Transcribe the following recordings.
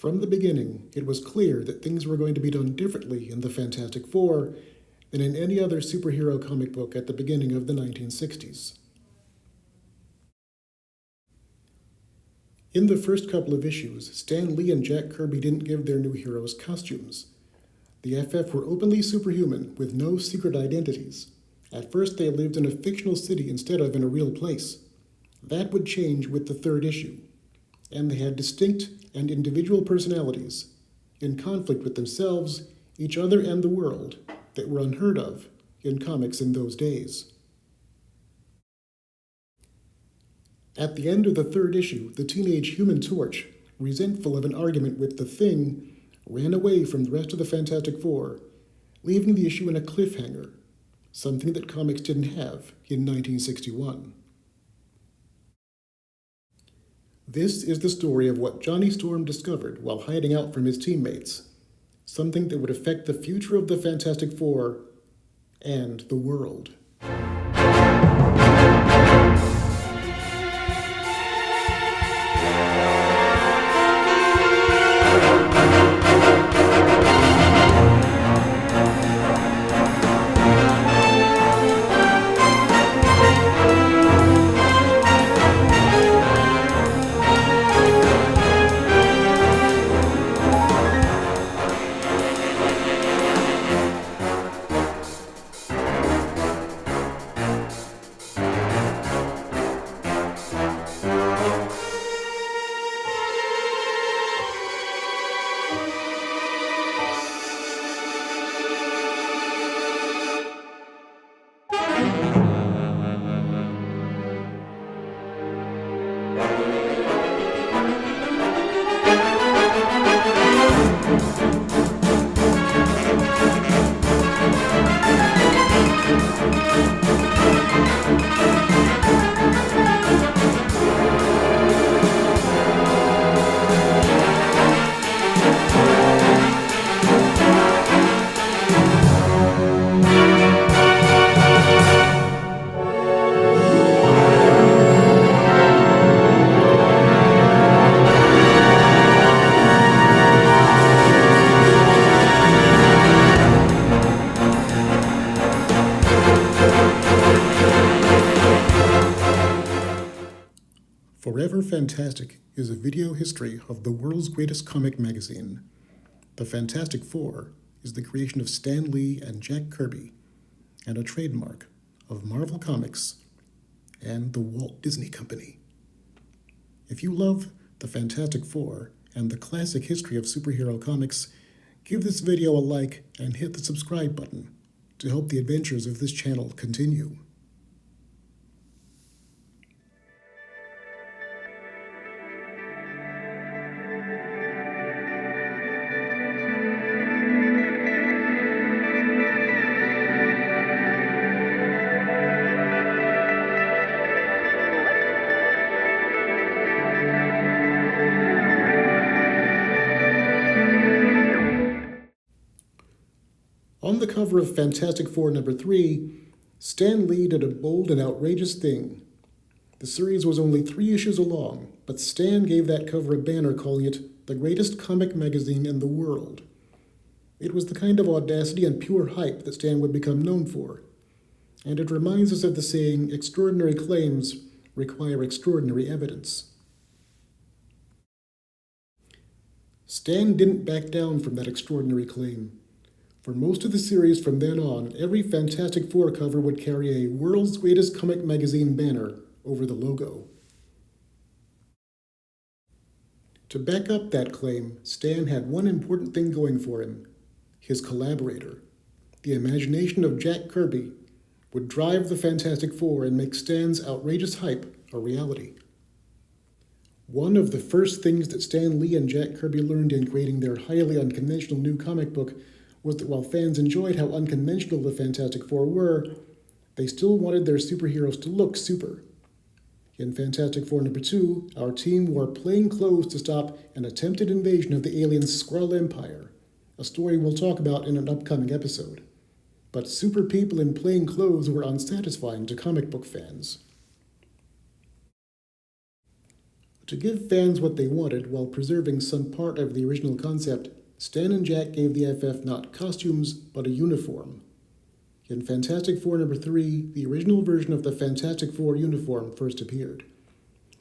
From the beginning, it was clear that things were going to be done differently in the Fantastic Four than in any other superhero comic book at the beginning of the 1960s. In the first couple of issues, Stan Lee and Jack Kirby didn't give their new heroes costumes. The FF were openly superhuman, with no secret identities. At first, they lived in a fictional city instead of in a real place. That would change with the third issue. And they had distinct and individual personalities, in conflict with themselves, each other, and the world, that were unheard of in comics in those days. At the end of the third issue, the teenage Human Torch, resentful of an argument with the Thing, ran away from the rest of the Fantastic Four, leaving the issue in a cliffhanger, something that comics didn't have in 1961. This is the story of what Johnny Storm discovered while hiding out from his teammates, something that would affect the future of the Fantastic Four and the world. Forever Fantastic is a video history of the world's greatest comic magazine. The Fantastic Four is the creation of Stan Lee and Jack Kirby, and a trademark of Marvel Comics and the Walt Disney Company. If you love the Fantastic Four and the classic history of superhero comics, give this video a like and hit the subscribe button to help the adventures of this channel continue. On the cover of Fantastic Four number 3, Stan Lee did a bold and outrageous thing. The series was only 3 issues along, but Stan gave that cover a banner calling it the greatest comic magazine in the world. It was the kind of audacity and pure hype that Stan would become known for. And it reminds us of the saying, extraordinary claims require extraordinary evidence. Stan didn't back down from that extraordinary claim. For most of the series from then on, every Fantastic Four cover would carry a World's Greatest Comic Magazine banner over the logo. To back up that claim, Stan had one important thing going for him: his collaborator. The imagination of Jack Kirby would drive the Fantastic Four and make Stan's outrageous hype a reality. One of the first things that Stan Lee and Jack Kirby learned in creating their highly unconventional new comic book was that while fans enjoyed how unconventional the Fantastic Four were, they still wanted their superheroes to look super. In Fantastic Four number 2, our team wore plain clothes to stop an attempted invasion of the alien Skrull Empire, a story we'll talk about in an upcoming episode. But super people in plain clothes were unsatisfying to comic book fans. To give fans what they wanted while preserving some part of the original concept, Stan and Jack gave the FF not costumes, but a uniform. In Fantastic Four #3, the original version of the Fantastic Four uniform first appeared.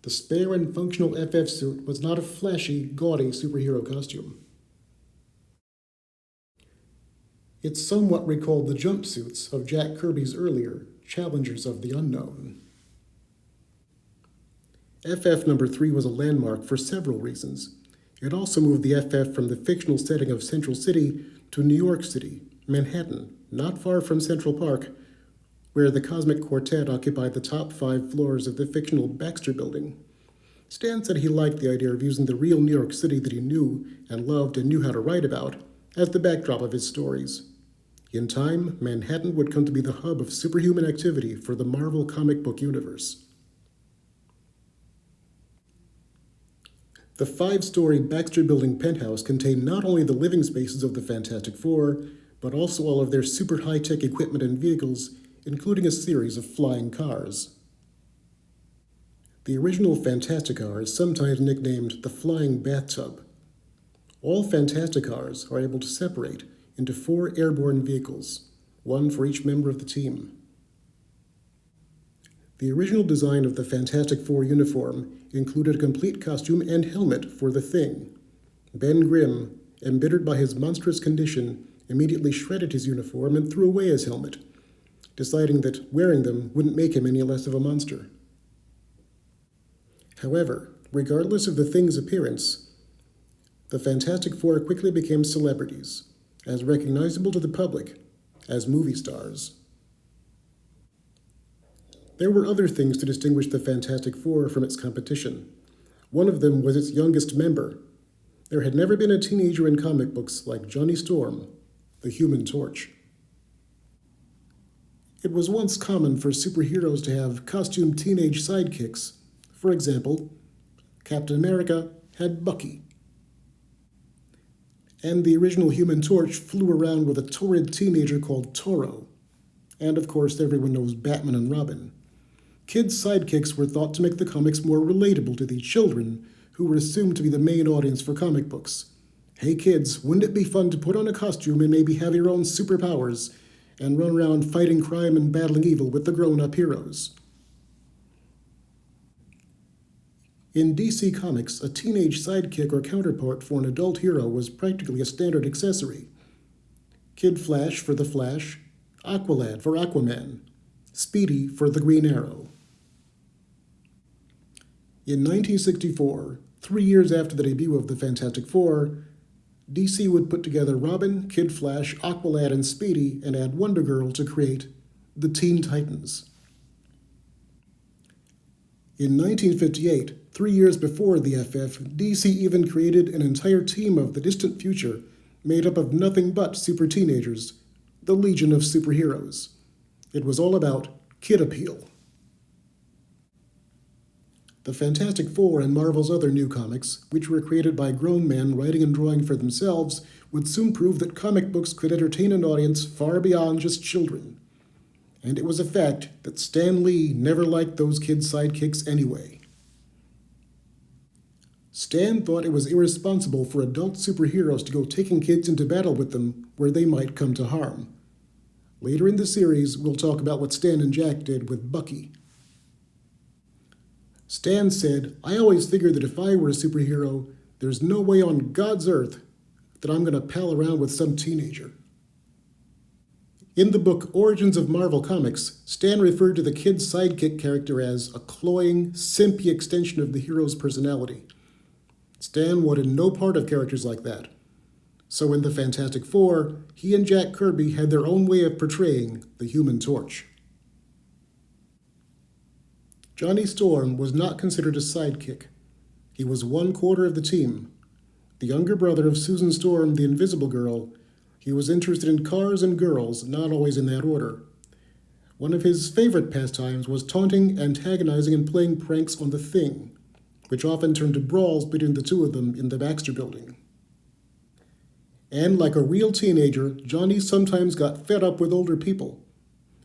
The spare and functional FF suit was not a flashy, gaudy superhero costume. It somewhat recalled the jumpsuits of Jack Kirby's earlier Challengers of the Unknown. FF #3 was a landmark for several reasons. It also moved the FF from the fictional setting of Central City to New York City, Manhattan, not far from Central Park, where the Cosmic Quartet occupied the top 5 floors of the fictional Baxter Building. Stan said he liked the idea of using the real New York City that he knew and loved and knew how to write about as the backdrop of his stories. In time, Manhattan would come to be the hub of superhuman activity for the Marvel comic book universe. The 5-story Baxter Building penthouse contained not only the living spaces of the Fantastic Four, but also all of their super high-tech equipment and vehicles, including a series of flying cars. The original Fantasticar is sometimes nicknamed the Flying Bathtub. All Fantasticars are able to separate into 4 airborne vehicles, one for each member of the team. The original design of the Fantastic Four uniform included a complete costume and helmet for the Thing. Ben Grimm, embittered by his monstrous condition, immediately shredded his uniform and threw away his helmet, deciding that wearing them wouldn't make him any less of a monster. However, regardless of the Thing's appearance, the Fantastic Four quickly became celebrities, as recognizable to the public as movie stars. There were other things to distinguish the Fantastic Four from its competition. One of them was its youngest member. There had never been a teenager in comic books like Johnny Storm, the Human Torch. It was once common for superheroes to have costumed teenage sidekicks. For example, Captain America had Bucky. And the original Human Torch flew around with a torrid teenager called Toro. And of course, everyone knows Batman and Robin. Kids' sidekicks were thought to make the comics more relatable to the children, who were assumed to be the main audience for comic books. Hey kids, wouldn't it be fun to put on a costume and maybe have your own superpowers and run around fighting crime and battling evil with the grown-up heroes? In DC Comics, a teenage sidekick or counterpart for an adult hero was practically a standard accessory. Kid Flash for the Flash, Aqualad for Aquaman, Speedy for the Green Arrow. In 1964, 3 years after the debut of the Fantastic Four, DC would put together Robin, Kid Flash, Aqualad, and Speedy and add Wonder Girl to create the Teen Titans. In 1958, 3 years before the FF, DC even created an entire team of the distant future made up of nothing but super teenagers, the Legion of Superheroes. It was all about kid appeal. The Fantastic Four and Marvel's other new comics, which were created by grown men writing and drawing for themselves, would soon prove that comic books could entertain an audience far beyond just children. And it was a fact that Stan Lee never liked those kid sidekicks anyway. Stan thought it was irresponsible for adult superheroes to go taking kids into battle with them where they might come to harm. Later in the series, we'll talk about what Stan and Jack did with Bucky. Stan said, "I always figured that if I were a superhero, there's no way on God's earth that I'm going to pal around with some teenager." In the book Origins of Marvel Comics, Stan referred to the kid's sidekick character as a cloying, simpy extension of the hero's personality. Stan wanted no part of characters like that. So in the Fantastic Four, he and Jack Kirby had their own way of portraying the Human Torch. Johnny Storm was not considered a sidekick. He was 1/4 of the team. The younger brother of Susan Storm, the Invisible Girl, he was interested in cars and girls, not always in that order. One of his favorite pastimes was taunting, antagonizing, and playing pranks on the Thing, which often turned to brawls between the two of them in the Baxter Building. And like a real teenager, Johnny sometimes got fed up with older people.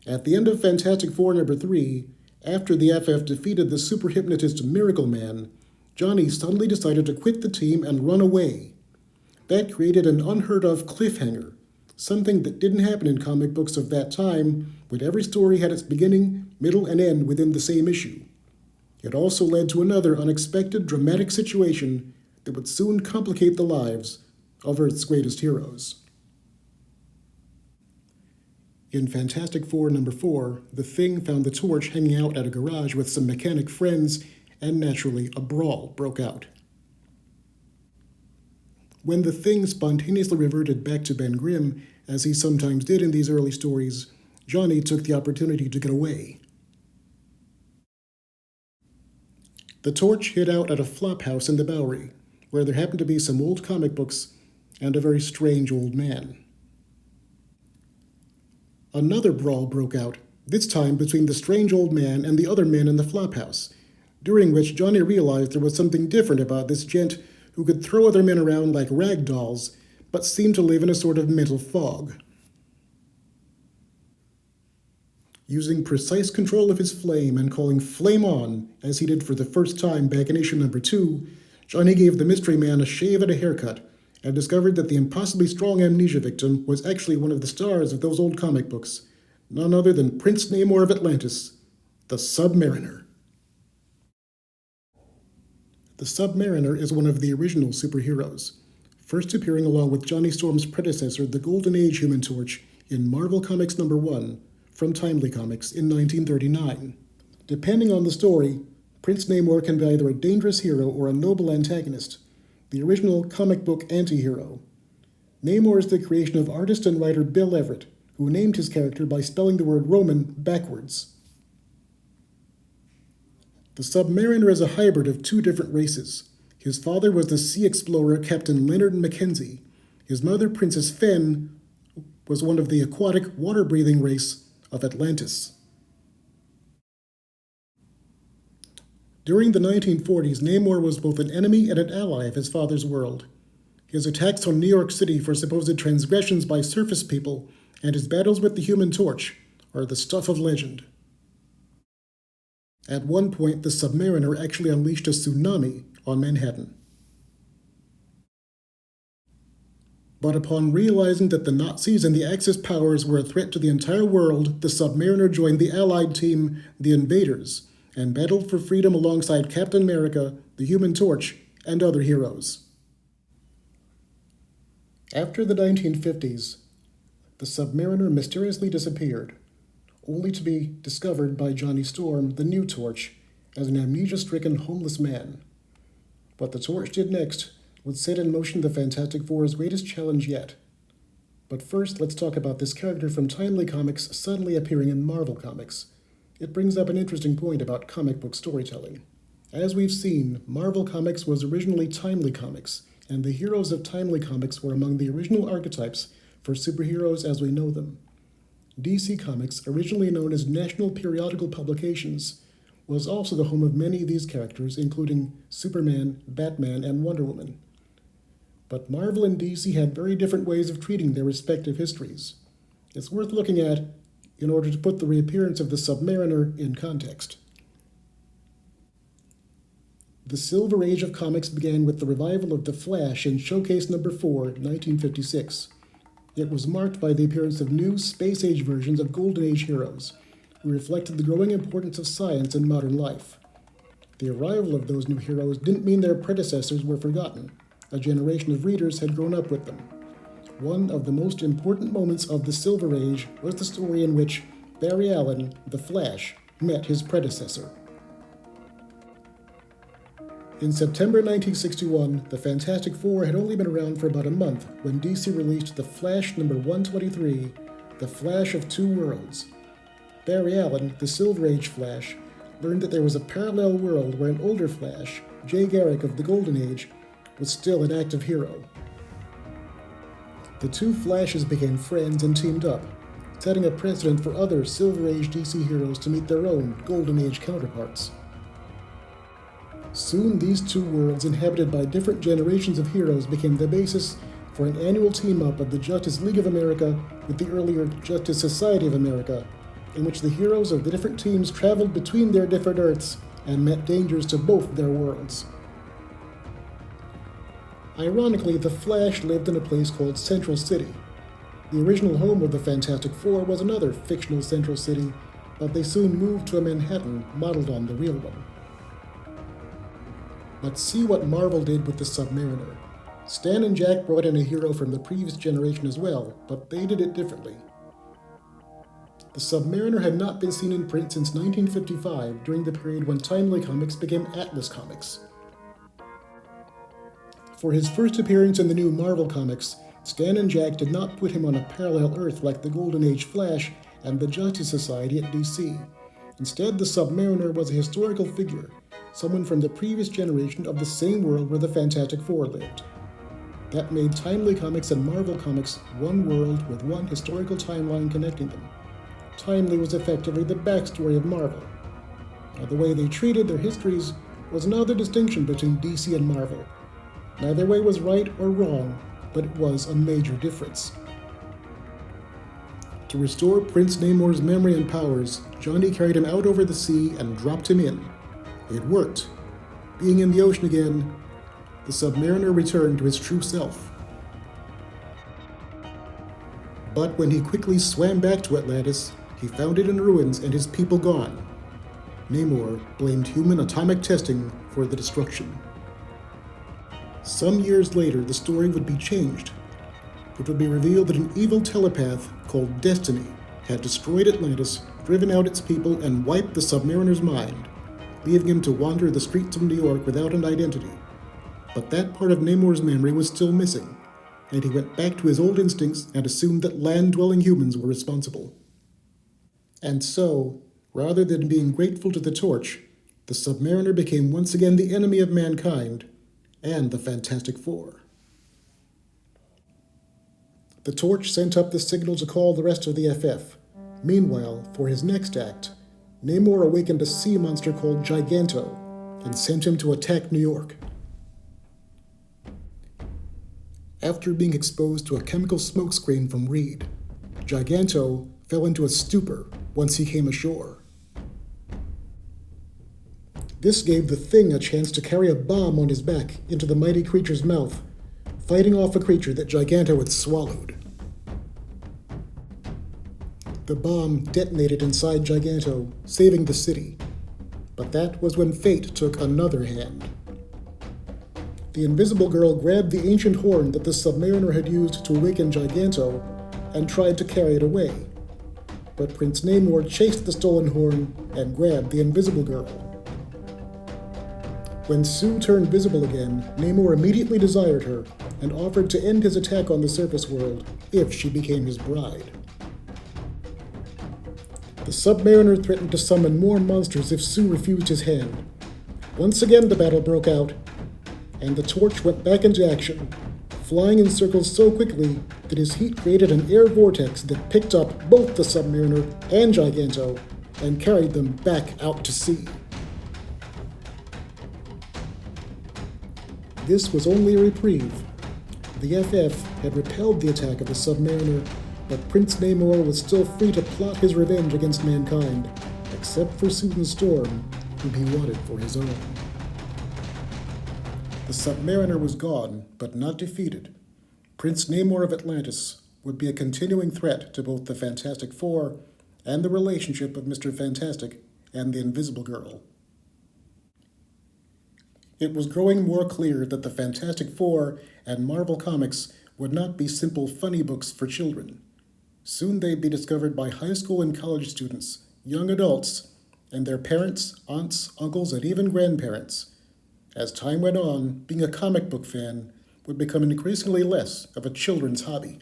At the end of Fantastic Four #3, after the FF defeated the super hypnotist Miracle Man, Johnny suddenly decided to quit the team and run away. That created an unheard-of cliffhanger, something that didn't happen in comic books of that time, when every story had its beginning, middle, and end within the same issue. It also led to another unexpected dramatic situation that would soon complicate the lives of Earth's greatest heroes. In Fantastic Four number 4, the Thing found the Torch hanging out at a garage with some mechanic friends, and naturally, a brawl broke out. When the Thing spontaneously reverted back to Ben Grimm, as he sometimes did in these early stories, Johnny took the opportunity to get away. The Torch hid out at a flop house in the Bowery, where there happened to be some old comic books and a very strange old man. Another brawl broke out, this time between the strange old man and the other men in the flop house, during which Johnny realized there was something different about this gent who could throw other men around like rag dolls, but seemed to live in a sort of mental fog. Using precise control of his flame and calling "Flame on," as he did for the first time back in issue number 2, Johnny gave the mystery man a shave and a haircut, and discovered that the impossibly strong amnesia victim was actually one of the stars of those old comic books, none other than Prince Namor of Atlantis, the Submariner. The Submariner is one of the original superheroes, first appearing along with Johnny Storm's predecessor, the Golden Age Human Torch, in Marvel Comics number 1 from Timely Comics in 1939. Depending on the story, Prince Namor can be either a dangerous hero or a noble antagonist, the original comic book anti-hero. Namor is the creation of artist and writer Bill Everett, who named his character by spelling the word Roman backwards. The Submariner is a hybrid of two different races. His father was the sea explorer Captain Leonard Mackenzie. His mother, Princess Fen, was one of the aquatic, water-breathing race of Atlantis. During the 1940s, Namor was both an enemy and an ally of his father's world. His attacks on New York City for supposed transgressions by surface people and his battles with the Human Torch are the stuff of legend. At one point, the Submariner actually unleashed a tsunami on Manhattan. But upon realizing that the Nazis and the Axis powers were a threat to the entire world, the Submariner joined the Allied team, the Invaders, and battled for freedom alongside Captain America, the Human Torch, and other heroes. After the 1950s, the Submariner mysteriously disappeared, only to be discovered by Johnny Storm, the new Torch, as an amnesia-stricken homeless man. What the Torch did next would set in motion the Fantastic Four's greatest challenge yet. But first, let's talk about this character from Timely Comics suddenly appearing in Marvel Comics. It brings up an interesting point about comic book storytelling. As we've seen, Marvel Comics was originally Timely Comics, and the heroes of Timely Comics were among the original archetypes for superheroes as we know them. DC Comics, originally known as National Periodical Publications, was also the home of many of these characters, including Superman, Batman, and Wonder Woman. But Marvel and DC had very different ways of treating their respective histories. It's worth looking at in order to put the reappearance of the Submariner in context. The Silver Age of comics began with the revival of The Flash in Showcase number 4, 1956. It was marked by the appearance of new space-age versions of Golden Age heroes, who reflected the growing importance of science in modern life. The arrival of those new heroes didn't mean their predecessors were forgotten. A generation of readers had grown up with them. One of the most important moments of the Silver Age was the story in which Barry Allen, the Flash, met his predecessor. In September 1961, the Fantastic Four had only been around for about a month when DC released The Flash number 123, The Flash of Two Worlds. Barry Allen, the Silver Age Flash, learned that there was a parallel world where an older Flash, Jay Garrick of the Golden Age, was still an active hero. The two Flashes became friends and teamed up, setting a precedent for other Silver Age DC heroes to meet their own Golden Age counterparts. Soon, these two worlds, inhabited by different generations of heroes, became the basis for an annual team-up of the Justice League of America with the earlier Justice Society of America, in which the heroes of the different teams traveled between their different Earths and met dangers to both their worlds. Ironically, the Flash lived in a place called Central City. The original home of the Fantastic Four was another fictional Central City, but they soon moved to a Manhattan modeled on the real one. Let's see what Marvel did with the Submariner. Stan and Jack brought in a hero from the previous generation as well, but they did it differently. The Submariner had not been seen in print since 1955, during the period when Timely Comics became Atlas Comics. For his first appearance in the new Marvel Comics, Stan and Jack did not put him on a parallel Earth like the Golden Age Flash and the Justice Society at DC. Instead, the Submariner was a historical figure, someone from the previous generation of the same world where the Fantastic Four lived. That made Timely Comics and Marvel Comics one world with one historical timeline connecting them. Timely was effectively the backstory of Marvel. Now, the way they treated their histories was another distinction between DC and Marvel. Neither way was right or wrong, but it was a major difference. To restore Prince Namor's memory and powers, Johnny carried him out over the sea and dropped him in. It worked. Being in the ocean again, the Submariner returned to his true self. But when he quickly swam back to Atlantis, he found it in ruins and his people gone. Namor blamed human atomic testing for the destruction. Some years later, the story would be changed. It would be revealed that an evil telepath called Destiny had destroyed Atlantis, driven out its people, and wiped the Submariner's mind, leaving him to wander the streets of New York without an identity. But that part of Namor's memory was still missing, and he went back to his old instincts and assumed that land-dwelling humans were responsible. And so, rather than being grateful to the Torch, the Submariner became once again the enemy of mankind and the Fantastic Four. The Torch sent up the signal to call the rest of the FF. Meanwhile, for his next act, Namor awakened a sea monster called Giganto and sent him to attack New York. After being exposed to a chemical smokescreen from Reed, Giganto fell into a stupor once he came ashore. This gave the Thing a chance to carry a bomb on his back into the mighty creature's mouth, fighting off a creature that Giganto had swallowed. The bomb detonated inside Giganto, saving the city. But that was when fate took another hand. The Invisible Girl grabbed the ancient horn that the Submariner had used to awaken Giganto and tried to carry it away. But Prince Namor chased the stolen horn and grabbed the Invisible Girl. When Sue turned visible again, Namor immediately desired her and offered to end his attack on the surface world if she became his bride. The Submariner threatened to summon more monsters if Sue refused his hand. Once again the battle broke out, and the Torch went back into action, flying in circles so quickly that his heat created an air vortex that picked up both the Submariner and Giganto and carried them back out to sea. This was only a reprieve. The FF had repelled the attack of the Submariner, but Prince Namor was still free to plot his revenge against mankind, except for Susan Storm, whom he wanted for his own. The Submariner was gone, but not defeated. Prince Namor of Atlantis would be a continuing threat to both the Fantastic Four and the relationship of Mr. Fantastic and the Invisible Girl. It was growing more clear that the Fantastic Four and Marvel Comics would not be simple funny books for children. Soon they'd be discovered by high school and college students, young adults, and their parents, aunts, uncles, and even grandparents. As time went on, being a comic book fan would become increasingly less of a children's hobby.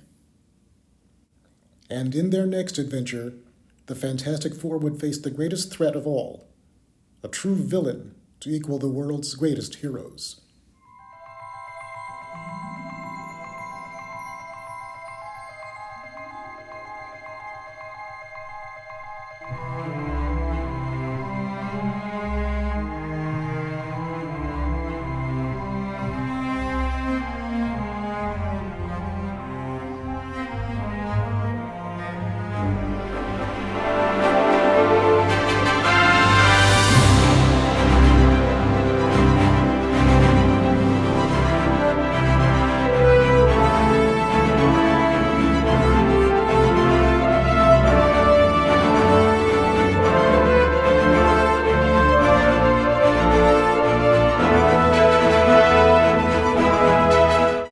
And in their next adventure, the Fantastic Four would face the greatest threat of all, a true villain to equal the world's greatest heroes.